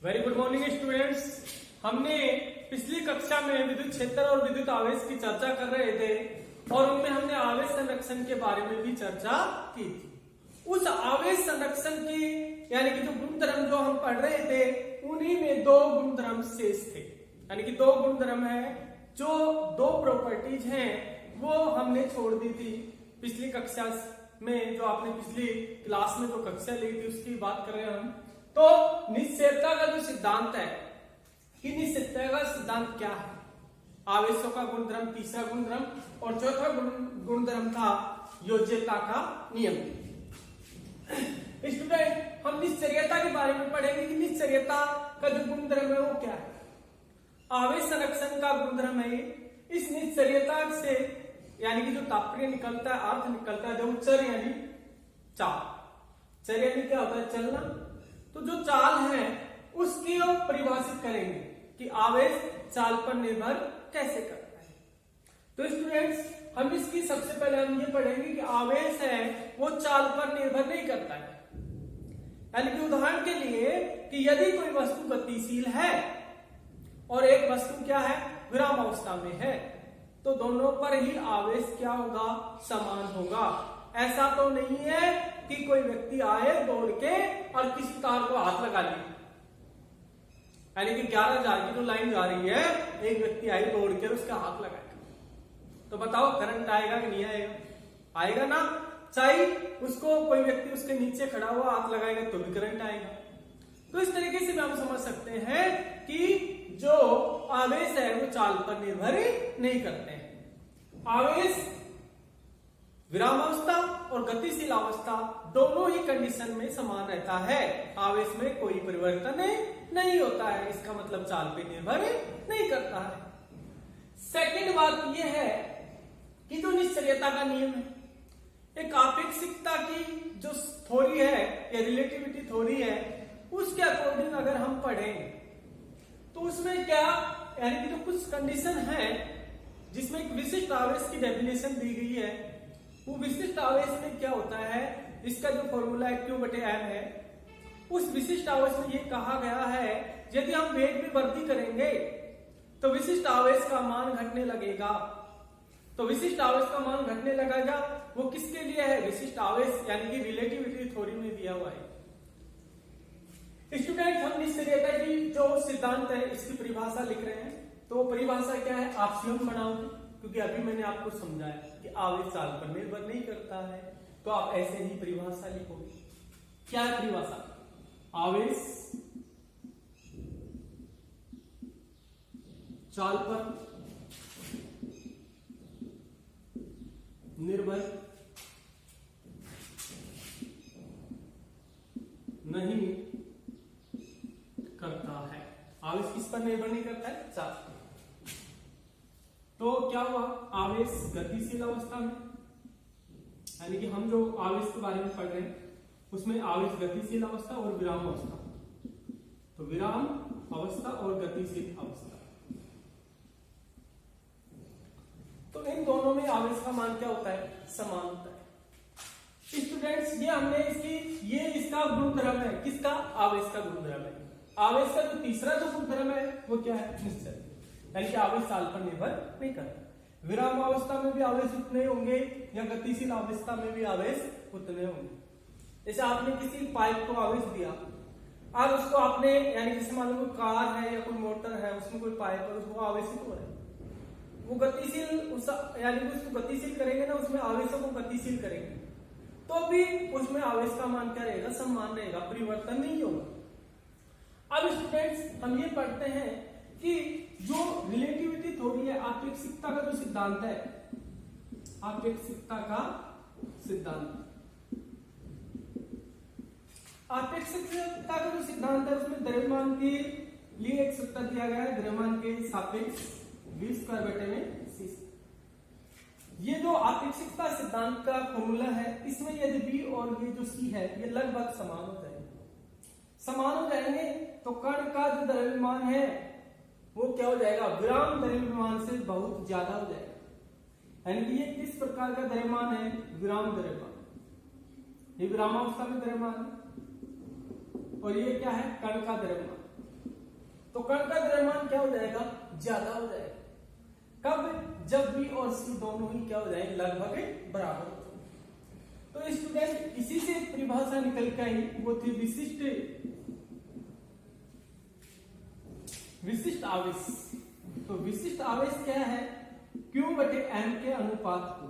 Very good morning students. हमने पिछली कक्षा में विद्युत क्षेत्र और विद्युत आवेश की चर्चा कर रहे थे और उनमें हमने आवेश संरक्षण के बारे में भी चर्चा की थी। उस आवेश संरक्षण की यानी कि जो गुणधर्म जो हम पढ़ रहे थे उन्हीं में दो गुणधर्म शेष थे, यानी कि दो गुणधर्म है, जो दो प्रॉपर्टीज हैं वो हमने छोड़ दी थी पिछली कक्षा में। जो आपने पिछली क्लास में जो कक्षा ली थी उसकी बात कर रहे हैं हम। तो निश्चयता का जो सिद्धांत है कि निश्चयता का सिद्धांत क्या है, आवेशों का गुणधर्म तीसरा गुणधर्म और चौथा गुणधर्म था योज्यता का नियम। स्टूडेंट हम निश्चयता के बारे में पढ़ेंगे कि निश्चयता का जो गुणधर्म है वो क्या है। आवेश संरक्षण का गुणधर्म है इस निश्चयता से यानी कि जो तात्पर्य निकलता है, अर्थ निकलता है, जो चर यानी चाल, चर यानी क्या होता है चलना। तो जो चाल है उसकी हम परिभाषित करेंगे कि आवेश चाल पर निर्भर कैसे करता है। तो स्टूडेंट्स हम इसकी सबसे पहले हम ये पढ़ेंगे कि आवेश है वो चाल पर निर्भर नहीं करता है। यानी कि उदाहरण के लिए कि यदि कोई वस्तु गतिशील है और एक वस्तु क्या है विराम अवस्था में है तो दोनों पर ही आवेश क्या होगा समान होगा। ऐसा तो नहीं है कि कोई व्यक्ति आए दौड़ के और किसी तार को हाथ लगा लिया, यानी कि 11,000 की जो लाइन जा रही है एक व्यक्ति आए दौड़ के उसका हाथ लगाएगा तो बताओ करंट आएगा कि नहीं आएगा? आएगा ना। चाहे उसको कोई व्यक्ति उसके नीचे खड़ा हुआ हाथ लगाएगा तो भी करंट आएगा। तो इस तरीके से भी हम समझ सकते हैं कि जो आवेश है वो चाल पर निर्भर नहीं करते हैं। आवेश विराम अवस्था और गतिशील अवस्था दोनों ही कंडीशन में समान रहता है, आवेश में कोई परिवर्तन नहीं होता है। इसका मतलब चाल पर निर्भर नहीं करता है। सेकंड बात यह है कि जो निश्चयता का नियम है, एक आपेक्षिकता की जो थ्योरी है या रिलेटिविटी थ्योरी है उसके अकॉर्डिंग अगर हम पढ़ें तो उसमें क्या यानी कि जो कुछ कंडीशन है जिसमें एक विशिष्ट आवेश की डेफिनेशन दी गई है, वो विशिष्ट आवेश में क्या होता है, इसका जो फॉर्मूला है Q/M है, उस विशिष्ट आवेश में ये कहा गया है यदि हम वेग में वृद्धि करेंगे तो विशिष्ट आवेश का मान घटने लगेगा। तो विशिष्ट आवेश का मान घटने लगेगा वो किसके लिए है, विशिष्ट आवेश यानी कि रिलेटिविटी थ्योरी में दिया हुआ है। स्टूडेंट हम निश्चयता की जो सिद्धांत है इसकी परिभाषा लिख रहे हैं। तो परिभाषा क्या है आप स्वयं बनाओगे, क्योंकि अभी मैंने आपको समझाया कि आवेश चाल पर निर्भर नहीं करता है, तो आप ऐसे ही परिभाषा लिखोगे। क्या है परिभाषा? आवेश चाल पर निर्भर नहीं करता है। आवेश किस पर निर्भर नहीं करता है? चाल। तो क्या हुआ, आवेश गतिशील अवस्था में, यानी कि हम जो आवेश के बारे में पढ़ रहे हैं उसमें आवेश गतिशील अवस्था और विराम अवस्था, तो विराम अवस्था और गतिशील अवस्था, तो इन दोनों में आवेश का मान क्या होता है, समान होता है। स्टूडेंट्स ये हमने ये इसका गुणधर्म है, किसका? आवेश का गुणधर्म है। आवेश का जो तीसरा जो गुणधर्म है वो क्या है? निश्चय, यानी कि आवेश चाल पर निर्भर नहीं करता। विराम अवस्था में भी आवेश उतने होंगे या गतिशील अवस्था में भी आवेश उतने होंगे। जैसे आपने किसी पाइप को आवेश दिया और उसको आपने यानी जैसे मान लो कोई कार है या कोई मोटर है उसमें कोई पाइप है उसको आवेशित हो रहा है, वो गतिशील यानी कि उसको गतिशील करेंगे ना, उसमें आवेशों को गतिशील करेंगे तो भी उसमें आवेश का मान क्या रहेगा, समान रहेगा, परिवर्तन नहीं होगा। अब स्टूडेंट्स हम ये पढ़ते हैं कि जो रिलेटिविटी थ्योरी है, आपेक्षिकता का जो सिद्धांत है, आपेक्षिकता का सिद्धांत, आपेक्षिकता का जो सिद्धांत है उसमें द्रव्यमान के लिए एक सूत्र दिया गया है, द्रव्यमान के सापेक्ष v²/c। ये जो आपेक्षिकता सिद्धांत का फॉर्मूला है इसमें यदि v और ये जो c है ये लगभग समान हो जाएंगे। समान हो जाएंगे तो कण का जो द्रव्यमान है वो क्या हो जाएगा, विराम द्रव्यमान से बहुत ज्यादा हो जाएगा। यानी कि ये किस प्रकार का द्रव्यमान है, विराम द्रव्यमान। ये विरामावस्था में द्रव्यमान है और ये क्या है, कण का द्रव्यमान। तो कण का द्रव्यमान क्या हो जाएगा, ज्यादा हो जाएगा। कब, जब V और C दोनों ही क्या हो जाएंगे, लगभग बराबर हो जाएंगे। तो स्टूडेंट इसी से एक परिभाषा निकल के आई, वो थी विशिष्ट आवेश। तो विशिष्ट आवेश क्या है, Q बटे M के अनुपात को,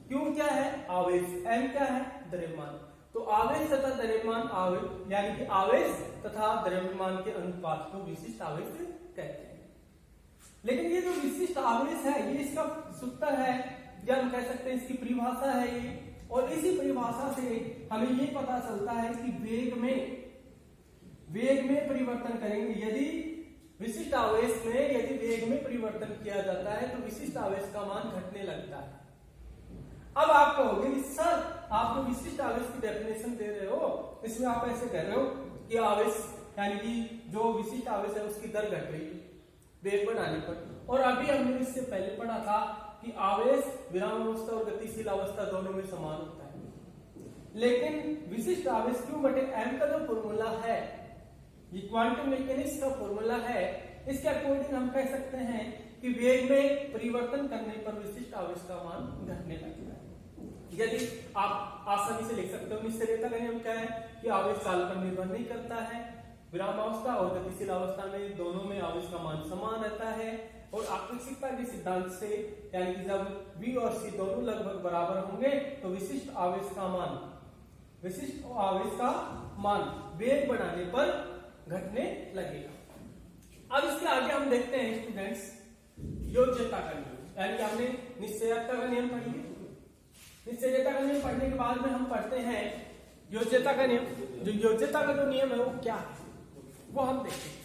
Q क्या है आवेश, M क्या है द्रव्यमान। तो आवेश तथा द्रव्यमान आवेश यानी कि आवेश तथा द्रव्यमान के अनुपात को विशिष्ट आवेश कहते हैं। लेकिन ये जो विशिष्ट आवेश है ये इसका सूत्र है, या हम कह सकते हैं इसकी परिभाषा है ये। और इसी परिभाषा से हमें ये पता चलता है कि वेग में परिवर्तन करेंगे, यदि विशिष्ट आवेश में यदि वेग में परिवर्तन किया जाता है तो विशिष्ट आवेश का मान घटने लगता है। अब आप कहोगे कि सर आप जो विशिष्ट आवेश की डेफिनेशन दे रहे हो, इसमें आप ऐसे कह रहे हो कि आवेश यानी कि जो विशिष्ट आवेश है उसकी दर घट रही है वेग बढ़ाने पर। और अभी हमने इससे पहले पढ़ा था कि आवेश विराम अवस्था और गतिशील अवस्था दोनों में समान होता है। लेकिन विशिष्ट आवेश Q बटे M का जो फॉर्मूला है, ये क्वांटम मैकेनिक्स का फॉर्मूला है, इसके अकॉर्डिंग हम कह सकते हैं कि वेग में परिवर्तन करने पर विशिष्ट आवेश का मान घटने लगता है। यदि आप आसानी से लिख सकते हो, निश्चयता का नियम क्या है कि आवेश काल पर निर्भर नहीं करता है, विराम अवस्था और गतिशील अवस्था में दोनों में आवेश का मान समान रहता है। और आकर्षकता के सिद्धांत से यानी कि जब V और C दोनों लगभग बराबर होंगे तो विशिष्ट आवेश का मान वेग बढ़ाने पर घटने लगेगा। अब इसके आगे हम देखते हैं स्टूडेंट्स योज्यता का नियम, यानी कि हमने निश्चयता का नियम पढ़ी है। निश्चयता का नियम पढ़ने के बाद में हम पढ़ते हैं योज्यता का नियम। जो योज्यता का जो नियम है वो क्या है वो हम देखते हैं।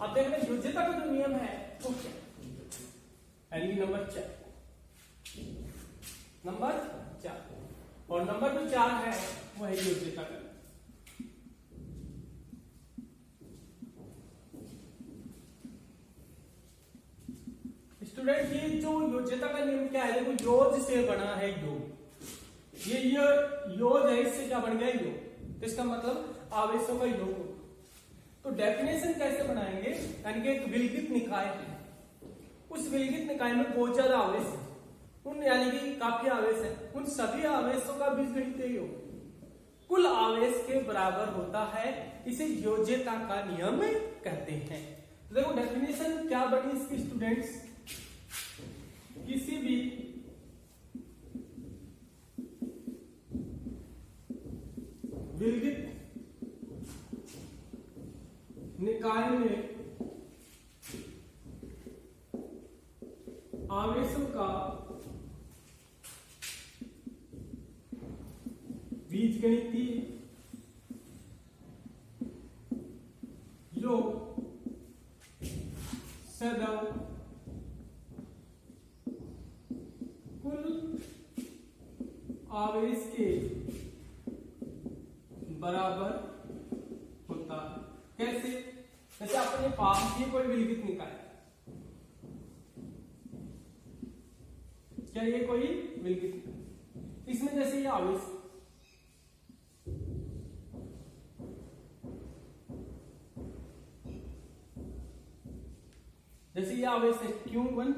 अब देख रहे हैं योज्यता का जो नियम है वो क्या, यानी नंबर 4 और नंबर जो 4 है वो है योज्यता का। स्टूडेंट ये जो योज्यता का नियम क्या है, देखो योज से बना है योग। ये योज है, इससे क्या बन गया योग, तो इसका मतलब आवेशों का योग। तो डेफिनेशन कैसे बनाएंगे, यानी कि एक विलगित निकाय है, उस विलगित निकाय में बहुत ज्यादा आवेश है, उन यानी कि काफी आवेश है, उन सभी आवेशों का बीजगणितीय योग कुल आवेश के बराबर होता है, इसे योज्यता का नियम कहते हैं। तो देखो डेफिनेशन क्या बनी इसकी स्टूडेंट्स, किसी भी विलगित निकाय में आवेशों का बीजगणितीय योग सदैव कुल आवेश के बराबर होता है। कैसे, जैसे अपने पास ही कोई विलगित निकाय, क्या ये कोई विलगित, इसमें जैसे ये आवेश जैसे ये आवेश है Q1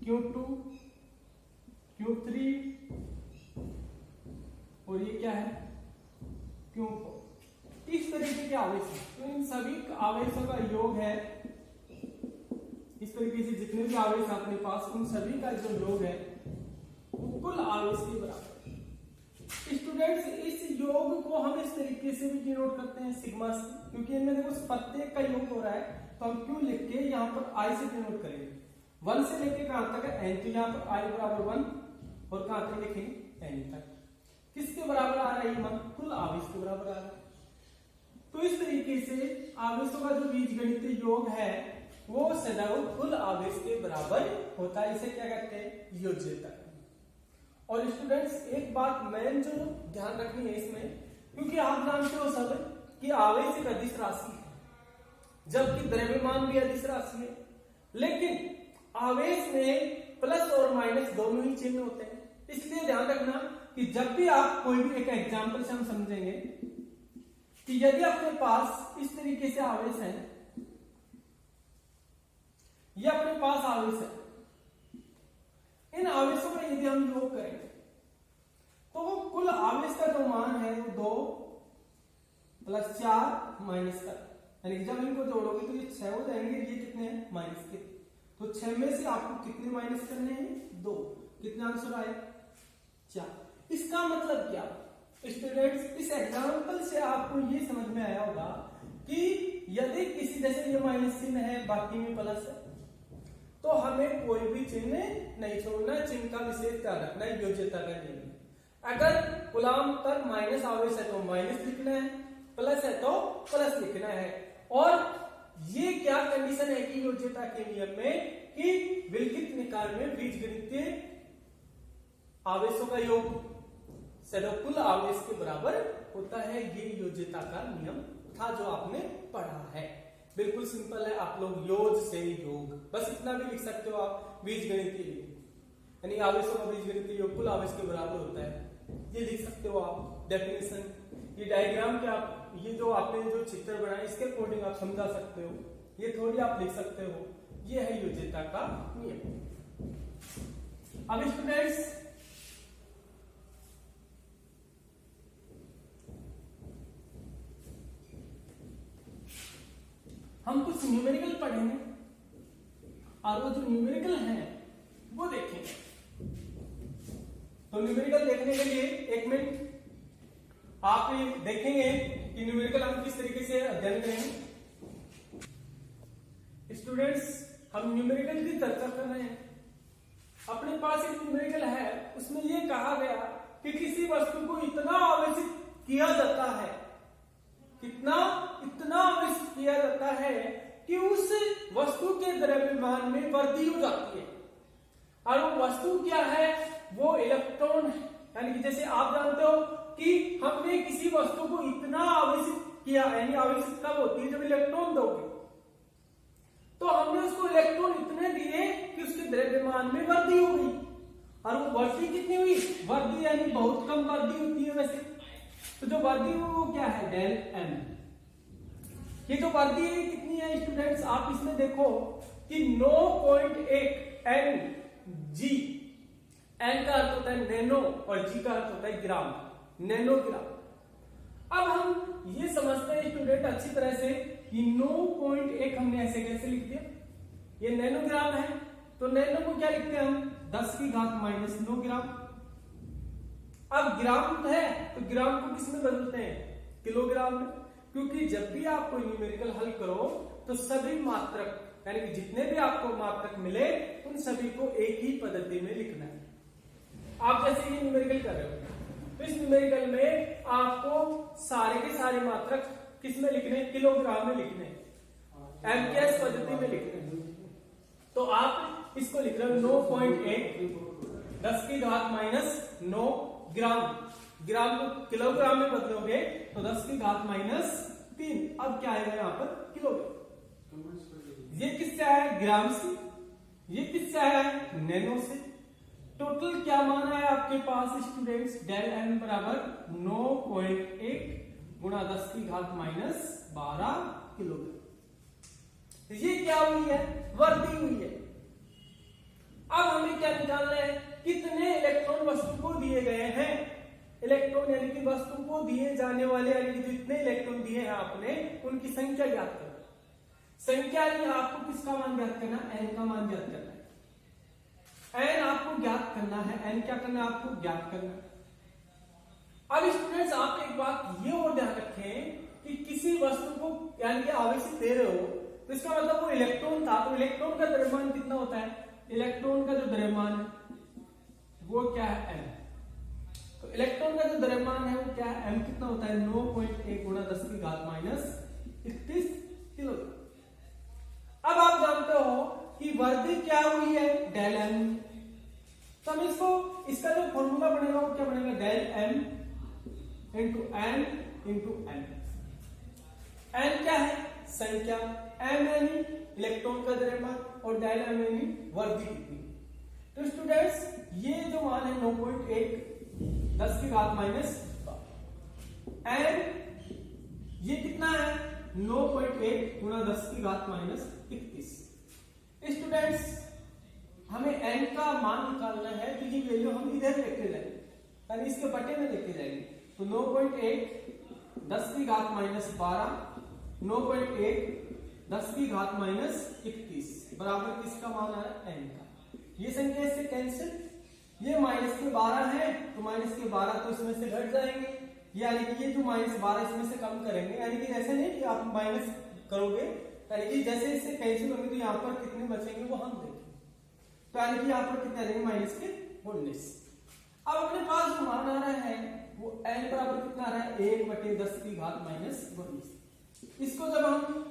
Q2 Q3 और ये क्या है Q4, इस तरीके के आवेश है। तो इन सभी आवेशों का योग है, इस तरीके से जितने भी आवेश अपने पास उन सभी का जो योग है वो कुल आवेश के बराबर है। स्टूडेंट्स इस योग को हम इस तरीके से भी डिनोट करते हैं सिग्मा से, क्योंकि इनमें देखो प्रत्येक का योग हो रहा है तो हम क्यों लिख के यहाँ पर I से डिनोट करेंगे, 1 से लेके कहां तक है n, तो यहाँ पर I बराबर 1 और कहां तक लिखेंगे n तक। किसके बराबर आ रहा है ये मान, कुल आवेश के बराबर आ रहा है। तो इस तरीके से आवेशों का जो बीजगणितीय योग है वो सदैव कुल आवेश के बराबर होता है, इसे क्या कहते हैं योज्यता। और स्टूडेंट्स एक बात मेन जो ध्यान रखनी है इसमें, क्योंकि आप जानते हो सब कि आवेश एक अदिश राशि है, जबकि द्रव्यमान भी अदिश राशि है, लेकिन आवेश में प्लस और माइनस दोनों ही चिन्ह होते हैं। इसलिए ध्यान रखना कि जब भी आप कोई भी एक एग्जांपल से हम समझेंगे कि यदि अपने पास इस तरीके से आवेश है, ये अपने पास आवेश है, इन आवेशों का यदि हम योग करेंगे तो वो कुल आवेश का जो मान है वो 2 + 4 माइनस का, यानी कि जब इनको जोड़ोगे तो ये 6 हो जाएंगे, ये कितने हैं माइनस के। तो 6 में से आपको कितने माइनस करने हैं 2, कितने आंसर आए 4। इसका मतलब क्या स्टूडेंट्स, इस एग्जांपल से आपको ये समझ में आया होगा कि यदि किसी जैसे ये माइनस चिन्ह है बाकी में प्लस है तो हमें कोई भी चिन्ह नहीं छोड़ना, चिन्ह का विशेष ध्यान रखना है, योज्यता का नियम। अगर कूलाम तक माइनस आवेश है तो माइनस लिखना है, प्लस है तो प्लस लिखना है। और ये क्या कंडीशन है कि योज्यता के नियम में कि विलगित निकाय में बीजगणितीय आवेशों का योग कुल आवेश के बराबर होता है। ये योज्यता का नियम था जो आपने पढ़ा है। बिल्कुल सिंपल है, आप लोग योज से योग, बस इतना भी लिख सकते हो आप, बीजगणितीय योग यानी आवेशों का बीजगणितीय योग कुल आवेश के बराबर होता है, ये लिख सकते हो आप। डेफिनेशन ये डायग्राम के आप, ये जो आपने जो चित्र बनाया इसके अकॉर्डिंग आप समझा सकते हो, ये थोड़ी आप लिख सकते हो। ये है योज्यता का नियम। अब स्टूडेंट्स हम कुछ न्यूमेरिकल पढ़ेंगे और वो जो न्यूमेरिकल हैं वो देखेंगे। तो न्यूमेरिकल देखने के लिए 1 मिनट आप देखेंगे कि न्यूमेरिकल हम किस तरीके से अध्ययन करेंगे। स्टूडेंट्स हम न्यूमेरिकल की चर्चा कर रहे हैं। अपने पास एक न्यूमेरिकल है, उसमें यह कहा गया कि किसी वस्तु को इतना आवेशित किया जाता है, इतना आवेशित किया जाता है कि उस वस्तु के द्रव्यमान में वृद्धि हो जाती है। और वो वस्तु क्या है, वो इलेक्ट्रॉन है। यानी कि जैसे आप जानते हो कि हमने किसी वस्तु को इतना आवेशित किया, यानी आवेशित कब होती है जब इलेक्ट्रॉन दोगे, तो हमने उसको इलेक्ट्रॉन इतने दिए कि उसके द्रव्यमान में वृद्धि हो गई। और वो वृद्धि कितनी हुई, वृद्धि यानी बहुत कम वृद्धि होती है वैसे, तो जो वृद्धि हुई वो क्या है डेल एम। ये जो वृद्धि कितनी है स्टूडेंट्स, आप इसमें देखो कि 9.1 एन जी, एन का अर्थ होता है नैनो और जी का अर्थ होता है ग्राम, नैनोग्राम। अब हम ये समझते हैं स्टूडेंट अच्छी तरह से कि 9.1 हमने ऐसे कैसे लिख दिया, ये नैनोग्राम है, तो नैनो को क्या लिखते हैं हम 10⁻⁻9 ग्राम। अब ग्राम है तो ग्राम को किस में बदलते हैं, किलोग्राम में, क्योंकि जब भी आप कोई न्यूमेरिकल हल करो तो सभी मात्रक यानी कि जितने भी आपको मात्रक मिले उन सभी को एक ही पद्धति में लिखना है। आप जैसे ये न्यूमेरिकल कर रहे हो तो इस न्यूमेरिकल में आपको सारे के सारे मात्रक किस में लिखने, किलोग्राम में लिखने, एमकेएस पद्धति में लिखने। तो आप इसको लिख रहे हो 9.1 10⁻⁻9 ग्राम, ग्राम को किलोग्राम में बदलोगे तो 10⁻⁻3। अब क्या आएगा यहाँ पर किलोग्राम। ये किससे आया है, ग्राम से, ये किससे आया है, नैनो से। टोटल क्या मान है आपके पास स्टूडेंट्स, डेल एन बराबर 9.1 गुणा 10⁻⁻12 किलोग्राम। ये क्या हुई है, वृद्धि हुई है। अब हमें क्या निकालना है, कितने इलेक्ट्रॉन वस्तु को दिए गए हैं। इलेक्ट्रॉन यानी कि वस्तु को दिए जाने वाले यानी कि जितने इलेक्ट्रॉन दिए हैं आपने उनकी संख्या ज्ञात करना। संख्या यानी आपको किसका मान ज्ञात करना, एन का मान ज्ञात करना है। एन आपको ज्ञात करना है, एन क्या करना है, आपको ज्ञात करना है। अब स्टूडेंट्स आप एक बात ये और ध्यान रखें कि किसी वस्तु को यानी कि आवेशित दे रहे हो तो इसका मतलब वो इलेक्ट्रॉन था, तो इलेक्ट्रॉन का द्रव्यमान कितना होता है, इलेक्ट्रॉन का जो द्रव्यमान है वो क्या है, एम। तो इलेक्ट्रॉन का जो द्रव्यमान है वो क्या है, एम कितना होता है, 9.1 गुणा 10⁻31 किलोग्राम। अब आप जानते हो कि वृद्धि क्या हुई है, डेल एम। तो हम इसका जो फॉर्मूला बनेगा वो क्या बनेगा, del m into n into n. N क्या है, संख्या, एम यानी इलेक्ट्रॉन का द्रव्यमान और डायल एम यानी वर्दी कितनी। तो स्टूडेंट्स ये जो मान है 9.1 10 की घात माइनस एम ये कितना है 9.1 गुना 10 की घात माइनस 31। स्टूडेंट्स हमें n का मान निकालना है तो ये वैल्यू हम इधर लेके जाएंगे यानी इसके बटे में लेके जाएंगे। तो 9.1 10 की घात माइनस 12 9.1 10 की घात माइनस 31 बराबर किसका मान आ रहा है n का। ये संख्या इससे कैंसिल, ये माइनस के 12 है तो माइनस के 12 तो इसमें से घट जाएंगे, यानी कि ये जो -12 इसमें से कम करेंगे, यानी कि ऐसे नहीं कि आप माइनस करोगे, यानी कि जैसे इससे कैंसिल होंगे तो यहाँ पर कितने बचेंगे वो हम देखेंगे। तो यानी कि यहाँ पर कितने रहेंगे -19। अब अपने पास जो मान आ रहा है वो n बराबर कितना आ रहा है 1/10 की घात माइनस 19। इसको जब हम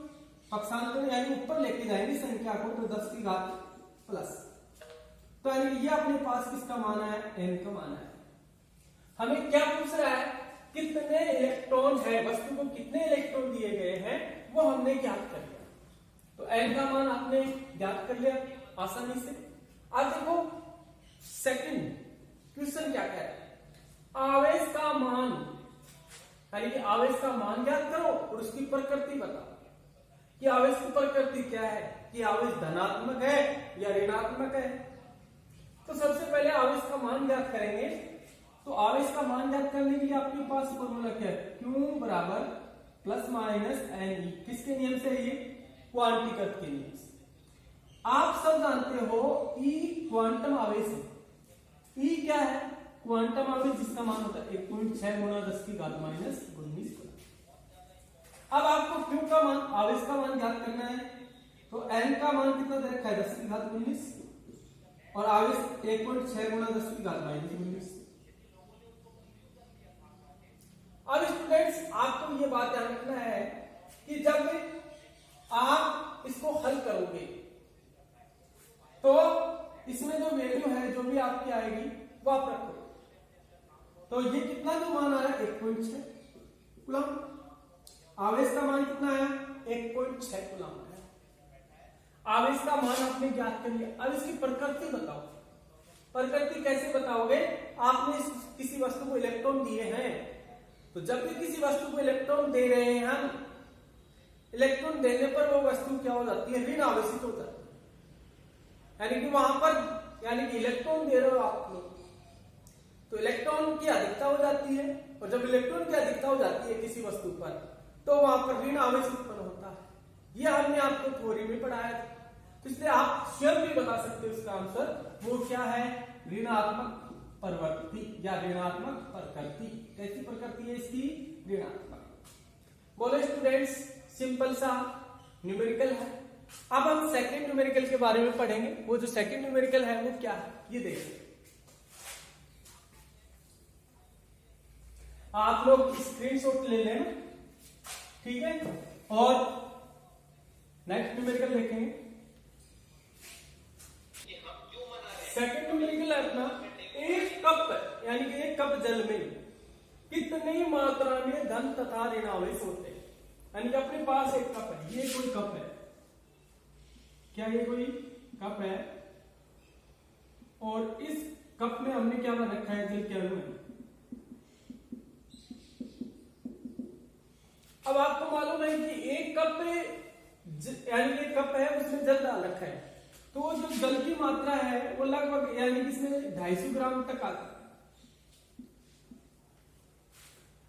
पक्षांतर यानी ऊपर लेके जाएंगे संख्या को तो 10 की घात प्लस, तो यानी ये अपने पास किसका मान है n का मान है। हमें क्या पूछ रहा है कितने इलेक्ट्रॉन है, वस्तु को कितने इलेक्ट्रॉन दिए गए हैं वो हमने ज्ञात कर लिया। तो n का मान आपने ज्ञात कर लिया आसानी से। अब देखो सेकंड क्वेश्चन क्या कह रहा है, आवेश का मान यानी कि आवेश का मान ज्ञात करो और उसकी प्रकृति बताओ कि आवेश की प्रकृति क्या है, कि आवेश धनात्मक है या ऋणात्मक है। तो सबसे पहले आवेश का मान ज्ञात करेंगे। तो आवेश का मान ज्ञात करने के लिए आपके पास फॉर्मूला क्या है, Q बराबर प्लस माइनस एन ई। किसके नियम से, ये क्वांटीकृत के नियम से। आप सब जानते हो E क्वांटम आवेश है। E क्या है, क्वांटम आवेश जिसका मान होता है 1.6 गुना 10 की घात माइनस 19। अब आपको Q का मान आवेश का मान ज्ञात करना है। तो n का मान कितना दे रखा है 10 की घात 19 और आवेश 1.6 गुना 10 की घात माइनस 19। अब स्टूडेंट्स आपको ये बात ध्यान रखना है कि जब आप इसको हल करोगे तो इसमें जो वैल्यू है जो भी आपकी आएगी वो आप रखो। तो ये कितना जो मान आ रहा है 1.6 कूलम, आवेश का मान कितना है 1.6 कूलम है। आवेश का मान आपने ज्ञात कर लिया। अब इसकी प्रकृति बताओ। प्रकृति कैसे बताओगे, आपने किसी वस्तु को इलेक्ट्रॉन दिए हैं तो जब भी किसी वस्तु को इलेक्ट्रॉन दे रहे हैं हम, इलेक्ट्रॉन देने पर वो वस्तु क्या हो जाती है ऋण आवेशित हो जाती है, यानी कि वहां पर यानी कि इलेक्ट्रॉन दे रहे हो आप लोग तो इलेक्ट्रॉन की अधिकता हो जाती है और जब इलेक्ट्रॉन की अधिकता हो जाती है किसी वस्तु पर तो वहां पर ऋण आवेश उत्पन्न होता है। यह हमने आपको थ्योरी में पढ़ाया था, तो इसलिए आप स्वयं भी बता सकते हो इसका आंसर वो क्या है ऋणात्मक प्रवृत्ति या ऋणात्मक प्रकृति। कैसी प्रकृति है इसकी, ऋणात्मक। बोलो स्टूडेंट्स सिंपल सा न्यूमेरिकल है। अब हम सेकंड न्यूमेरिकल के बारे में पढ़ेंगे। वो जो सेकंड न्यूमेरिकल है वो क्या है ये देखिए। आप लोग स्क्रीनशॉट ले लेना, ठीक है, और नेक्स्ट न्यूमेरिकल देखेंगे। सेकंड न्यूमेरिकल है अपना एक कप यानी कि एक कप जल में कितनी मात्रा में धन तथा ऋण आवेश होते हैं। यानी कि अपने पास एक कप है, ये कोई कप है, क्या ये कोई कप है और इस कप में हमने क्या बना रखा है जल के अणु है। अब आपको मालूम है कि एक कप में यानी कि एक कप है उसमें जल डाल रखा है तो जो जल की मात्रा है वो लगभग यानी कि इसमें 250 ग्राम तक आता है।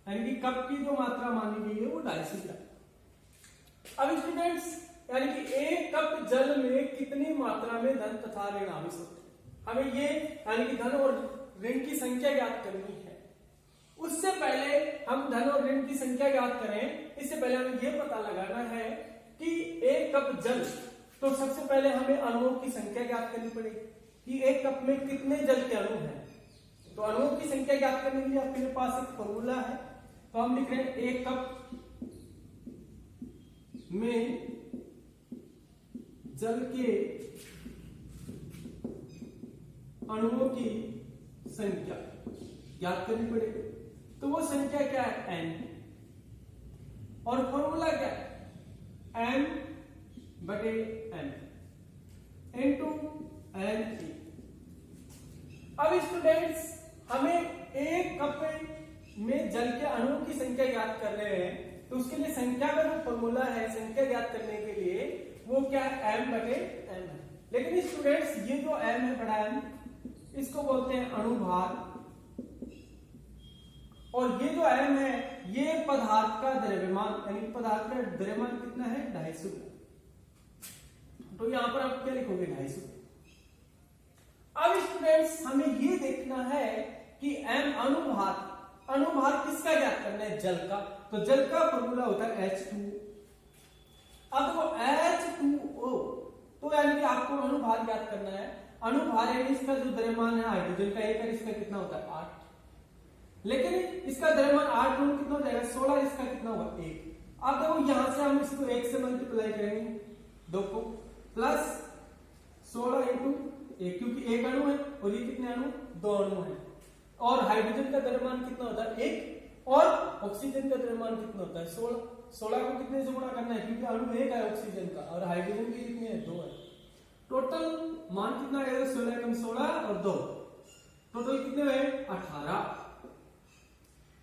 यानी कि कप की जो मात्रा मानी गई है वो 250 ग्राम। अब स्टूडेंट्स यानी कि एक कप जल में कितनी मात्रा में धन तथा ऋण आवेश होते हैं, हमें ये यानी कि धन और ऋण की संख्या ज्ञात करनी है। उससे पहले हम धन और ऋण की संख्या ज्ञात करें, इससे पहले हमें यह पता लगाना है कि एक कप जल, तो सबसे पहले हमें अणुओं की संख्या ज्ञात करनी पड़ेगी कि एक कप में कितने जल के अणु हैं। तो अणुओं की संख्या ज्ञात करने के लिए आपके पास एक फॉर्मूला है, तो हम लिख रहे हैं एक कप में जल के अणुओं की संख्या ज्ञात करनी पड़ेगी। तो वो संख्या क्या है n, और फॉर्मूला क्या है m बटे एम इंटू एन ई। अब स्टूडेंट्स हमें एक कप में जल के अणुओं की संख्या ज्ञात कर रहे हैं, तो उसके लिए संख्या का जो फॉर्मूला है संख्या ज्ञात करने के लिए वो क्या है, एम बटे एम है। लेकिन स्टूडेंट्स ये जो एम है बड़ा एम, इसको बोलते हैं अणुभार, और ये जो एम है ये पदार्थ का द्रव्यमान, यानी पदार्थ का द्रव्यमान कितना है 250। तो यहां पर आप क्या लिखोगे 250। अब स्टूडेंट्स हमें ये देखना है कि एम अणुभार, अणुभार किसका ज्ञात करना है, जल का। तो जल का फॉर्मूला होता है H2। अब वो H2O, तो यानी कि आपको अणुभार ज्ञात करना है। अणुभार यानी इसका जो द्रव्यमान है हाइड्रोजन का 1 है, इसका कितना होता है 8, लेकिन इसका द्रव्यमान 8 गुना कितना हो जाएगा 16, इसका कितना होगा 1। अब देखो यहां से हम इसको 1 से मल्टीप्लाई करेंगे, 2 को प्लस 16 इंटू 1, क्योंकि 1 अणु है और ये कितने अणु 2 अणु है। और हाइड्रोजन का द्रव्यमान कितना होता है 1, और ऑक्सीजन का द्रव्यमान कितना होता है 16। 16 को कितने से गुणा करना है, क्योंकि अणु 1 है ऑक्सीजन का और हाइड्रोजन की कितने है 2 है। टोटल मान कितना आएगा 16 कम 16 और 2, टोटल कितने हुए 18।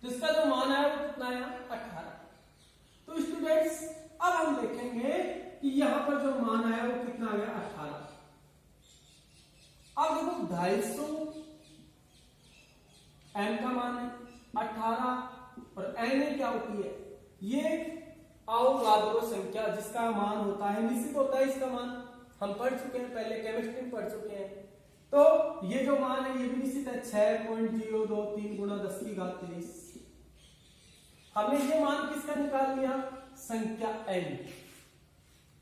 जिसका जो मान आया वो कितना आया 18। तो स्टूडेंट्स अब हम देखेंगे कि यहां पर जो मान आया वो कितना आ गया 18। अब देखो 250 एम का मान है 18, और एन क्या होती है, ये अवोगाद्रो संख्या जिसका मान होता है निश्चित होता है, इसका मान हम पढ़ चुके हैं, पहले केमिस्ट्री में पढ़ चुके हैं। तो ये जो मान है ये भी निश्चित है 6.023 गुणा 10 की घात 23। हमने ये मान किसका निकाल लिया, संख्या एन,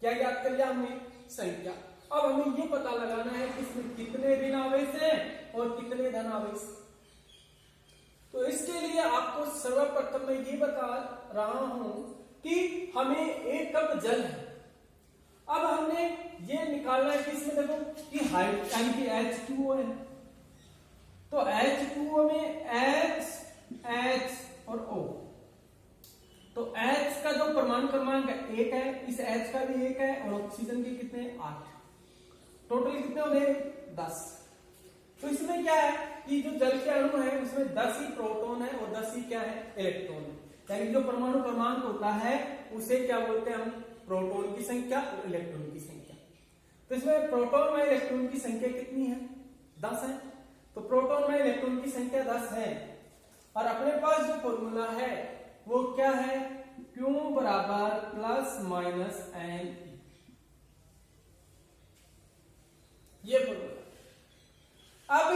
क्या ज्ञात कर लिया हमने, संख्या। अब हमें ये पता लगाना है कि इसमें कितने ऋण आवेश हैं और कितने धन आवेश। तो इसके लिए आपको सर्वप्रथम मैं ये बता रहा हूं कि हमें 1 कप जल है। अब हमने ये निकालना है कि इसमें देखो कि यानी कि H2O है, तो H2O में H और O, तो H का जो परमाणु क्रमांक 1 है, इस H का भी 1 है, और ऑक्सीजन के कितने 8, टोटल कितने हो गए 10। तो इसमें क्या है कि जो जल के अणु है उसमें 10 ही प्रोटॉन है और 10 ही क्या है इलेक्ट्रॉन है, यानी जो परमाणु क्रमांक होता है उसे क्या बोलते हैं हम, प्रोटॉन की संख्या और इलेक्ट्रॉन की संख्या। तो इसमें प्रोटॉन में इलेक्ट्रॉन की संख्या कितनी है 10 है, तो प्रोटॉन में इलेक्ट्रॉन की संख्या 10 है, और अपने पास जो फॉर्मूला है वो क्या है, Q बराबर प्लस माइनस एन, ये फॉर्मूला। अब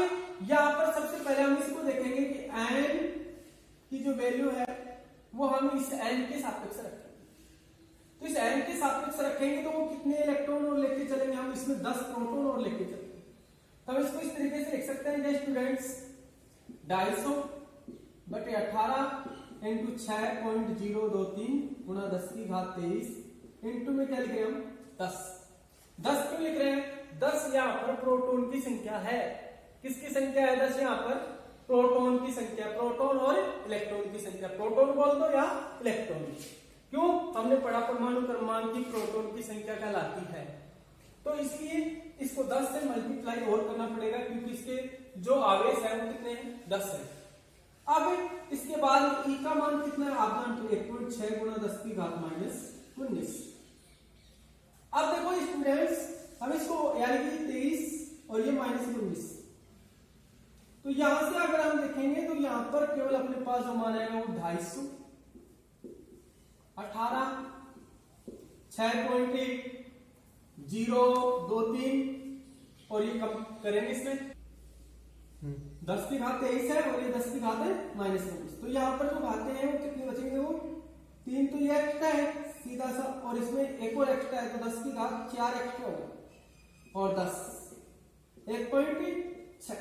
यहां पर सबसे पहले हम इसको देखेंगे कि एन की जो वैल्यू है वो हम इस एन के सापेक्ष रखेंगे। तो इस एन के सापेक्ष रखेंगे तो वो कितने इलेक्ट्रॉन और लेके चलेंगे, हम इसमें 10 प्रोटॉन और लेके चलेंगे। तो हम इसको इस तरीके से लिख सकते हैं कि स्टूडेंट्स 250 बटे 18 इंटू 6.023 गुणा 10 की घात 23 इंटू में क्या लिख रहे हैं हम 10। 10 क्यों लिख रहे हैं, 10 यहाँ पर प्रोटॉन की संख्या है। किसकी संख्या है 10 यहाँ पर, प्रोटॉन की संख्या, प्रोटॉन और इलेक्ट्रॉन की संख्या, प्रोटॉन बोल दो या इलेक्ट्रॉन। क्यों, हमने पढ़ा परमाणु क्रमांक की प्रोटॉन की संख्या कहलाती है, तो इसलिए इसको 10 से मल्टीप्लाई और करना पड़ेगा, क्योंकि इसके जो आवेश है वो कितने हैं 10 है। अब इसके बाद ई का मान कितना है, आप जानते हो 1.6 गुणा 10 की घात -19। अब देखो स्टूडेंट्स हम इसको यानी कि 23 और ये -19, तो यहां से अगर हम देखेंगे तो यहां पर केवल अपने पास जो मान आएगा वो 250, 18, 6.023 और ये कम करेंगे इसमें 10 की घात 23 है और ये 10 की घात है -19। तो यहाँ पर जो घाते हैं वो कितनी बचेंगे, वो 3, तो ये एक्स्ट्रा है सीधा सा, और इसमें एक और एक्स्ट्रा है तो 10 की घात 4 एक्स्ट्रा होगा और 10 1.6।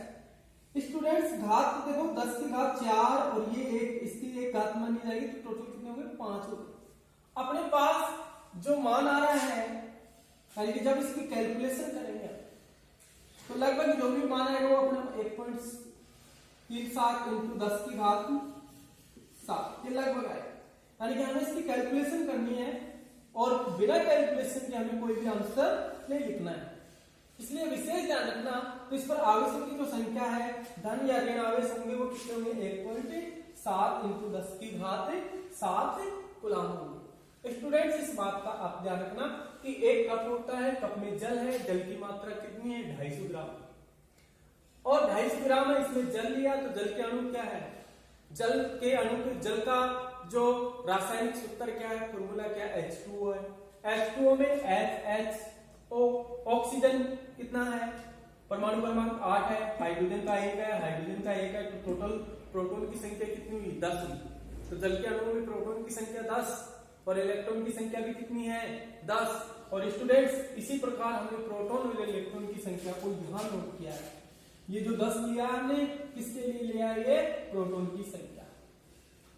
स्टूडेंट्स घात देखो 10 की घात 4 और ये एक, इसकी एक घात मानी जाएगी तो टोटल कितने हो गए 5 हो गए। अपने पास जो मान आ रहा है यानी कि जब इसकी कैलकुलेशन करेंगे तो लगभग जो भी मान आएगा वो अपना 1.37 इंटू 10 की घात 7 ये लगभग आएगा, यानी कि हमें इसकी कैलकुलेशन करनी है और बिना कैलकुलेशन के हमें कोई भी आंसर नहीं लिखना है। इसलिए विशेष ध्यान रखना। तो इस पर आवेशों की जो संख्या है धन या ऋण आवेश होंगे वो कितने होंगे 1.7 इंटू 10 की घात 7 कूलम होंगे। स्टूडेंट्स इस बात का आप ध्यान रखना कि एक कप होता है, कप में जल है, जल की मात्रा कितनी है 250 ग्राम और 250 ग्राम है इसमें जल लिया तो जल के अणु क्या है, जल के अणु जल का जो रासायनिक सूत्र क्या है, फॉर्मूला क्या है H2O है। H2O में HO ऑक्सीजन कितना है, परमाणु क्रमांक 8 है, हाइड्रोजन का 1 है, हाइड्रोजन का 1 है, तो टोटल प्रोटॉन की संख्या कितनी हुई 10 हुई। तो जल के अणु में प्रोटॉन की संख्या 10 और इलेक्ट्रॉन की संख्या भी कितनी है 10। और स्टूडेंट्स इसी प्रकार हमने प्रोटॉन और इलेक्ट्रॉन की संख्या को यहां नोट किया है। ये जो 10 लिया हमने किसके लिए लिया, ये प्रोटॉन की संख्या।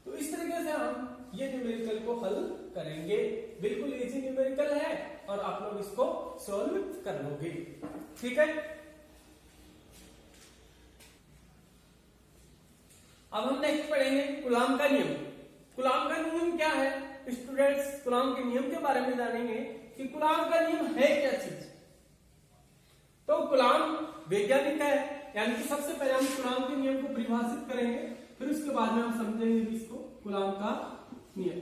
तो इस तरीके से हम ये न्यूमेरिकल को हल करेंगे। बिल्कुल इजी न्यूमेरिकल है और आप लोग इसको सॉल्व कर लोगे, ठीक है। अब हम नेक्स्ट पढ़ेंगे कूलॉम का नियम। कूलॉम का नियम क्या है स्टूडेंट्स, कूलॉम के नियम के बारे में जानेंगे कि कूलॉम का नियम है क्या चीज। तो कूलॉम वैज्ञानिक है, यानी कि सबसे पहले हम कूलॉम के नियम को परिभाषित करेंगे, फिर उसके बाद में हम समझेंगे इसको कूलॉम का नियम।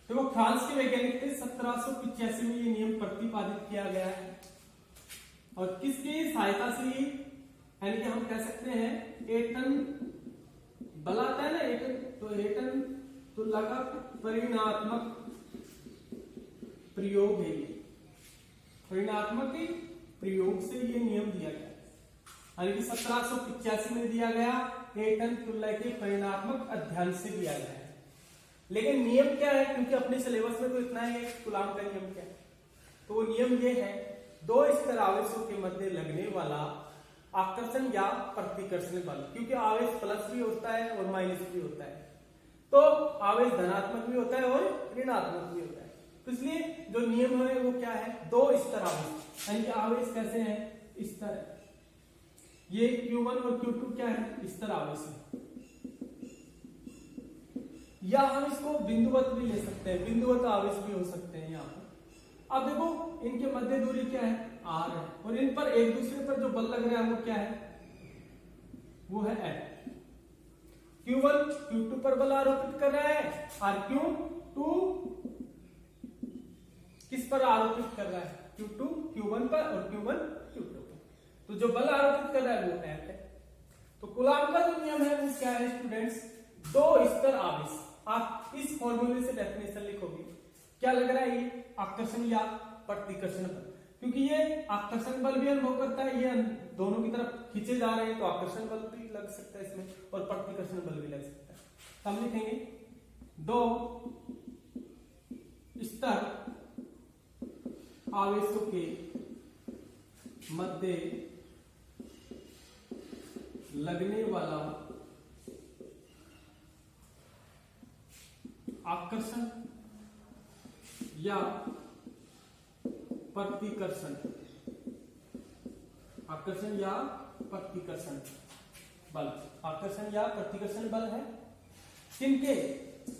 तो वो फ्रांस के वैज्ञानिक थे, 1785 में ये नियम प्रतिपादित किया गया है और किसकी सहायता से, यानी कि हम कह सकते हैं एटन बल आता है ना, एटन, तो एटन तुल्य का परिमाणात्मक प्रयोग है, परिमाणात्मक प्रयोग से ये नियम दिया गया, यानी कि 1785 में दिया गया, एटन तुल्य के परिमाणात्मक अध्ययन से दिया गया है। लेकिन नियम क्या है, क्योंकि अपने सिलेबस में तो इतना ही है कूलॉम का नियम क्या है, तो वो नियम ये है दो स्तर आवेशों के मध्य लगने वाला आकर्षण या प्रतिकर्षण बल, क्योंकि आवेश प्लस भी होता है और माइनस भी होता है, तो आवेश धनात्मक भी होता है और ऋणात्मक भी होता है। तो इसलिए जो नियम है वो क्या है, दो स्तर आवेश, यानी कि आवेश कैसे है स्तर, ये Q1 और Q2 क्या है स्तर आवेश है, या हम इसको बिंदुवत भी ले सकते हैं, बिंदुवत आवेश भी हो सकते हैं यहाँ पर। अब देखो इनके मध्य दूरी क्या है R है और इन पर एक दूसरे पर जो बल लग रहा है वो क्या है, वो है F। Q1 Q2 पर बल आरोपित कर रहा है और Q2 किस पर आरोपित कर रहा है, Q2 Q1 पर और Q1 Q2 पर, तो जो बल आरोपित कर रहा है वो F है। तो कूलॉम का जो नियम है वो क्या है स्टूडेंट्स, दो स्तर आवेश। आप इस फॉर्मूले से डेफिनेशन लिखोगे, क्या लग रहा है ये आकर्षण या प्रतिकर्षण बल, क्योंकि ये आकर्षण बल भी अनुभव करता है, ये दोनों की तरफ खींचे जा रहे हैं तो आकर्षण बल भी लग सकता है इसमें और प्रतिकर्षण बल भी लग सकता है। तो हम लिखेंगे दो स्तर आवेशों के मध्य लगने वाला आकर्षण या प्रतिकर्षण, आकर्षण या प्रतिकर्षण बल, आकर्षण या प्रतिकर्षण बल है किनके,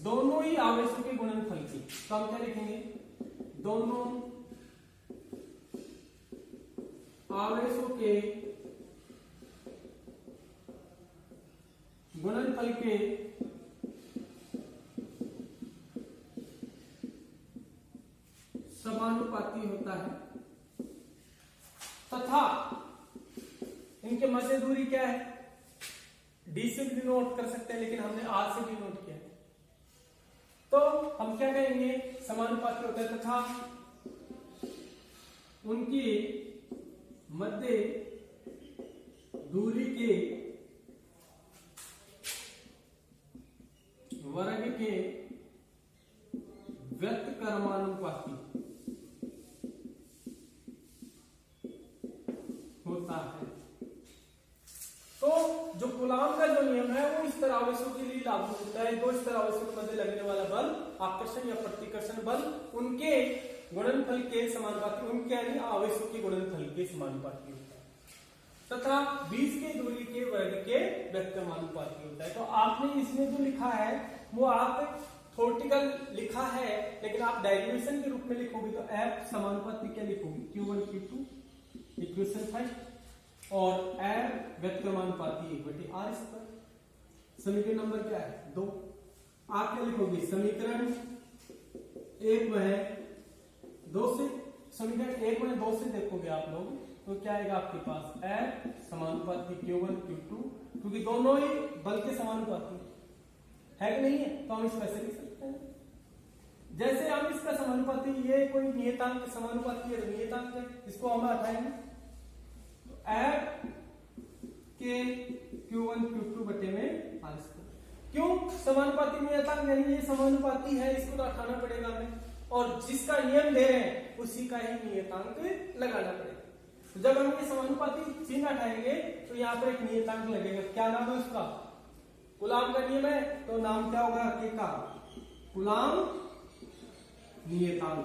दोनों ही आवेशों के गुणनफल की। तो हम क्या लिखेंगे, दोनों आवेशों के गुणनफल के समानुपाती होता है तथा इनके मध्य दूरी क्या है, D से भी नोट कर सकते हैं लेकिन हमने R से भी नोट किया है, तो हम क्या कहेंगे समानुपाती होता है तथा उनकी मध्य दूरी के वर्ग के व्यतक्रमानुपाती होता है। तो जो कूलॉम का जो नियम है वो इस तरह आवेशों के लिए लागू होता है, दो स्तर आवेशों के मध्य लगने वाला बल आकर्षण या प्रतिकर्षण बल उनके गुणनफल के समानुपाती, उनके यानी आवेशों के गुणनफल के समानुपाती होता है। तथा 20 के दूरी के वर्ग के व्युत्क्रमानुपाती होता है। तो आपने इसमें जो लिखा है वो आप थ्योरेटिकल लिखा है, लेकिन आप डेरिवेशन के रूप में लिखोगे तो F समानुपाती क्या लिखोगे, Q1 Q2 इक्वेशन फर्स्ट, और F व्युत्क्रमानुपाती 1/r²। समीकरण नंबर क्या है 2। आप क्या लिखोगे, समीकरण 1 में 2 से, समीकरण 1 में 2 से देखोगे आप लोग तो क्या आएगा आपके पास, F समानुपाती Q1 Q2, क्योंकि दोनों ही बल के समानुपाती है कि नहीं है, तो हम इसको ऐसे लिख सकते हैं। जैसे हम इसका समानुपाती, ये कोई नियतांक समानुपाती है तो नियतांक है, इसको हम हटाएंगे तो F के Q1 Q2 बटे में r²। क्यों समानुपाती नियतांक, यानी ये समानुपाती है, इसको तो हटाना पड़ेगा हमें, और जिसका नियम दे रहे हैं उसी का ही नियतांक लगाना पड़ेगा। तो जब हम ये समानुपाती चिन्ह हटाएंगे तो यहाँ पर एक नियतांक लगेगा, क्या नाम है उसका, कूलाम का नियम है, तो नाम क्या होगा के का, कूलाम नियतांक।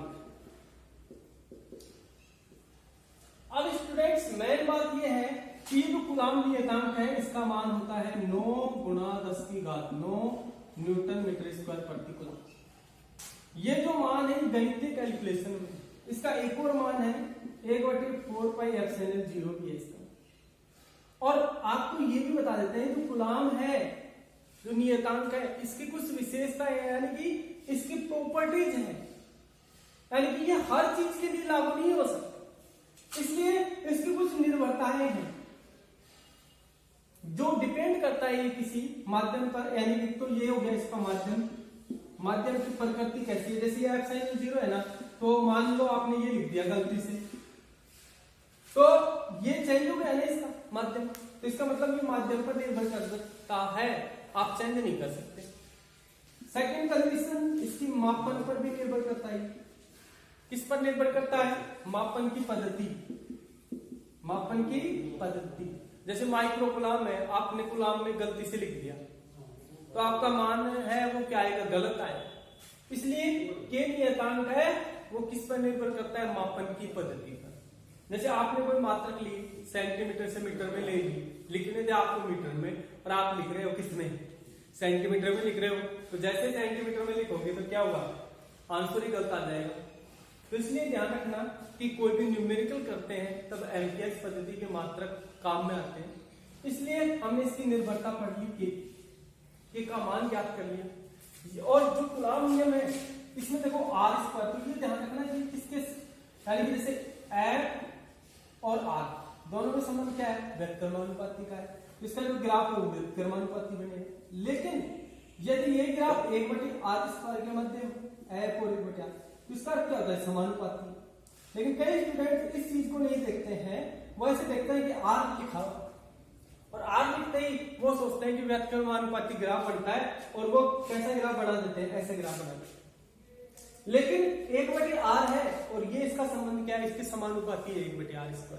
अब स्टूडेंट्स मेन बात ये है कि जो कूलाम नियतांक है इसका मान होता है 9 × 10⁻9 न्यूटन मीटर स्क्वायर प्रति कूलाम। ये जो मान है गणितीय कैलकुलेशन में, इसका एक और मान है 1/4πε0 भी है इसका। और आपको ये भी बता देते हैं जो कूलाम है, जो नियतांक है, इसकी कुछ विशेषताएं हैं, यानी कि इसकी प्रॉपर्टीज हैं, यानी कि ये हर चीज के लिए लागू नहीं हो सकता, इसलिए इसकी कुछ निर्भरताएं हैं जो डिपेंड करता है ये किसी माध्यम पर, यानी कि तो ये हो गया इसका माध्यम, माध्यम की प्रकृति कैसी है, जैसे ये ε0 है ना, तो मान लो आपने ये लिख दिया गलती से, तो ये चेंज हो गया ना इसका माध्यम, तो इसका मतलब ये माध्यम पर निर्भर करता है, आप चेंज नहीं कर सकते। सेकंड कंडीशन, इसकी मापन पर भी निर्भर करता है। किस पर निर्भर करता है, मापन की पद्धति, मापन की पद्धति। जैसे माइक्रो कूलाम है, आपने कूलाम में गलती से लिख दिया तो आपका मान है वो क्या आएगा, गलत आएगा। इसलिए के नियतांक है वो किस पर निर्भर करता है, मापन की पद्धति पर। जैसे आपने कोई मात्रक ली, सेंटीमीटर से मीटर में ले ली, लिखने थे आपको मीटर में, और आप लिख रहे हो किसमें, सेंटीमीटर में लिख रहे हो, तो जैसे सेंटीमीटर में लिखोगे तो क्या होगा, आंसर ही गलत आ जाएगा। तो इसलिए ध्यान रखना कि कोई भी न्यूमेरिकल करते हैं तब एमपीएस पद्धति के मात्रक काम में आते हैं। इसलिए हमने इसकी निर्भरता पढ़ ली, के का मान ज्ञात कर लिया। और जो कूलाम नियम है इसमें देखो r², ध्यान रखना कि किसके, यानी कि जैसे F और r दोनों में संबंध क्या है, व्युत्क्रमानुपाती का है, इसका जो ग्राफ है वो व्युत्क्रमानुपाती बनेगा। लेकिन यदि ये ग्राफ 1/r² के मध्य F और 1/r, तो इसका क्या होता है, समानुपाती। लेकिन कई स्टूडेंट इस चीज को नहीं देखते हैं, वो ऐसे देखते हैं कि r लिखा और r लिखते ही वो सोचते हैं कि व्युत्क्रमानुपाती ग्राफ बनता है, और वो कैसा ग्राफ बना देते हैं, ऐसे ग्राफ बना देते हैं। लेकिन 1/r है और ये इसका संबंध क्या है, इसके समानुपाती है 1/r²,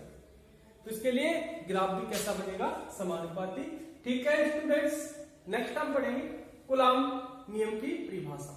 तो इसके लिए ग्राफ भी कैसा बनेगा, समानुपाती। ठीक है स्टूडेंट्स, नेक्स्ट हम पढ़ेंगे कूलाम नियम की परिभाषा।